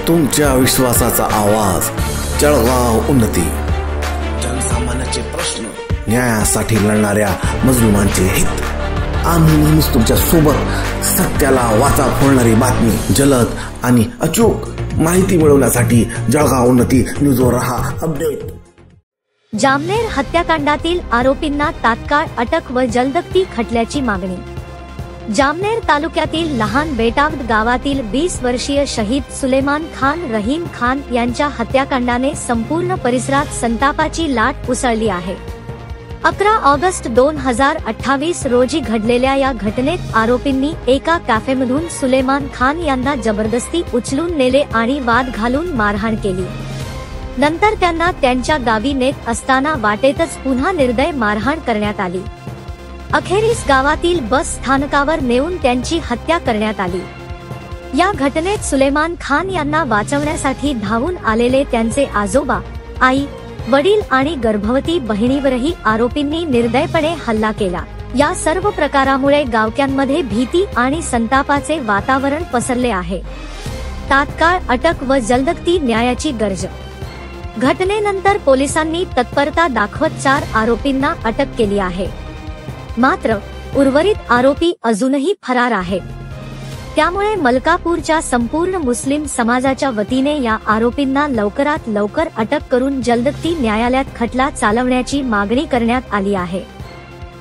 तुमच्या विश्वासाचा आवाज, जळगाव उन्नती। जनसामान्याचे प्रश्न, न्यायासाठी लढणाऱ्या मजलुमांचे हित। आम्ही नेहमीच तुमच्या सोबत। सत्याला वाचा फोडणारी बातमी, जलद आणि अचूक माहिती मिळवण्यासाठी जळगाव उन्नती न्यूजवर रहा अपडेट। जामनेर हत्याकांडातील आरोपींना तात्काळ अटक व जलदगती खटल्याची मागणी। जामनेर तालुक्यातील लहान बेटावद गावातील 20 वर्षीय शहीद सुलेमान खान रहीम खान यांच्या हत्याकांडाने संपूर्ण परिसरात संतापाची लाट उसळली आहे। 11 ऑगस्ट 2028 रोजी घडलेल्या या घटनेत आरोपींनी एका कॅफेमधून सुलेमान खान यांना जबरदस्ती उचलून नेले आणि वाद घालून मारहाण केली। नंतर त्यांना त्यांच्या गावी नेत असताना वाटेतच पुन्हा निर्दय मारहाण करण्यात आली। अखेरीस गावातील बस स्थानकावर नेऊन त्यांची हत्या करण्यात आली। या घटनेत सुलेमान खान यांना वाचवण्यासाठी धावून आलेले त्यांचे आजोबा, आई, वडील आणि गर्भवती बहिणीवरही आरोपींनी निर्दयपणे हल्ला केला। या सर्व प्रकारामुळे गावकऱ्यांमध्ये भीती आणि संतापाचे वातावरण पसरले आहे। तात्काळ अटक व जलदगती न्यायाची गरज। घटनेनंतर पोलिसांनी तत्परता दाखवत 4 आरोपींना अटक केली आहे। मात्र उर्वरित आरोपी अजूनही फरार आहेत। त्यामुळे मलकापूरच्या संपूर्ण मुस्लिम समाजाच्या वतीने या आरोपींना लवकरात लवकर अटक करून जलदगती न्यायालयात खटला चालवण्याची मागणी करण्यात आली आहे।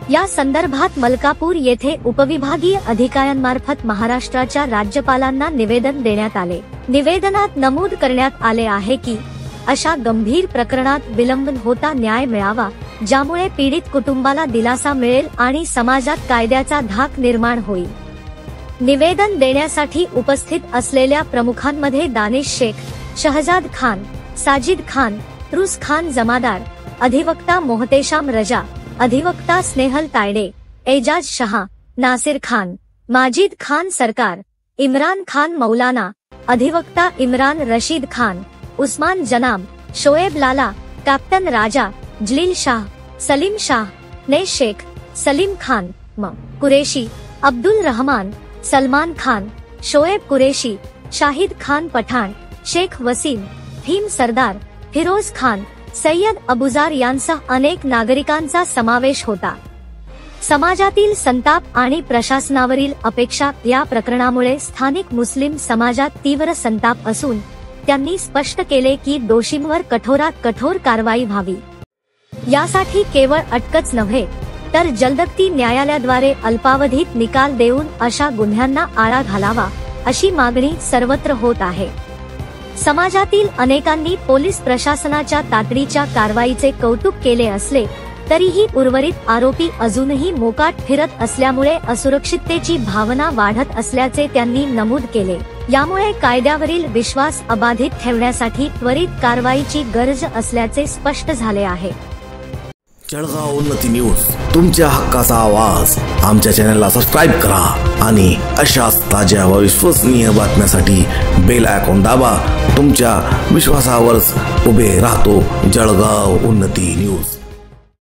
या संदर्भात मलकापूर येथे उपविभागीय अधिकाऱ्यांमार्फत महाराष्ट्राच्या राज्यपालांना निवेदन देण्यात आले। निवेदनात नमूद करण्यात आले आहे की अशा गंभीर प्रकरणात विलंब होता न्याय मिळावा, ज्यामुळे पीडित कुटुंबाला दिलासा मिळेल आणि समाजात कायद्याचा धाक निर्माण होईल। निवेदन देण्यासाठी उपस्थित असलेल्या प्रमुखांमध्ये दानिश शेख, शहजाद खान, साजिद खान, रुस खान जमादार, अधिवक्ता मोहतेशाम रजा, अधिवक्ता स्नेहल तायडे, एजाज शहा, नासिर खान, माजिद खान सरकार, इम्रान खान मौलाना, अधिवक्ता इम्रान रशीद खान, उस्मान जनाब, शोएब लाला, कॅप्टन राजा, जलील शाह, सलीम शाह, ने शेख, सलीम खान, कुरेशी, अब्दुल रहमान, सलमान खान, शोएब कुरेशी, शाहिद खान पठाण, शेख वसीम, भीम सरदार, फिरोज खान, सय्यद अबुजार यांसह अनेक नागरिकांचा समावेश होता। समाजातील संताप आणि प्रशासनावरील अपेक्षा या प्रकरणामुळे स्थानिक मुस्लिम समाजात तीव्र संताप असून त्यांनी स्पष्ट केले की दोषींवर कठोरात कठोर कारवाई व्हावी। यासाठी केवळ अटकच नव्हे तर जलदगती न्यायालयाद्वारे अल्पावधीत निकाल देऊन अशा गुन्ह्यांना आळा घालावा, अशी मागणी सर्वत्र होत आहे। समाजातील अनेकांनी पोलीस प्रशासनाच्या तातडीच्या कारवाईचे कौतुक केले असले तरीही उर्वरित आरोपी अजूनही मोकाट फिरत असल्यामुळे असुरक्षिततेची भावना वाढत असल्याचे त्यांनी नमूद केले। यामुळे कायद्यावरील विश्वास अबाधित ठेवण्यासाठी त्वरित कारवाईची गरज असल्याचे स्पष्ट झाले आहे। जळगाव उन्नती न्यूज, तुमच्या हक्काचा आवाज। आमच्या चॅनलला सबस्क्राइब करा आणि अशाच ताज्या व विश्वसनीय बातम्यांसाठी बेल आयकॉन दाबा। तुमच्या विश्वासावरच उभे राहतो जळगाव उन्नती न्यूज।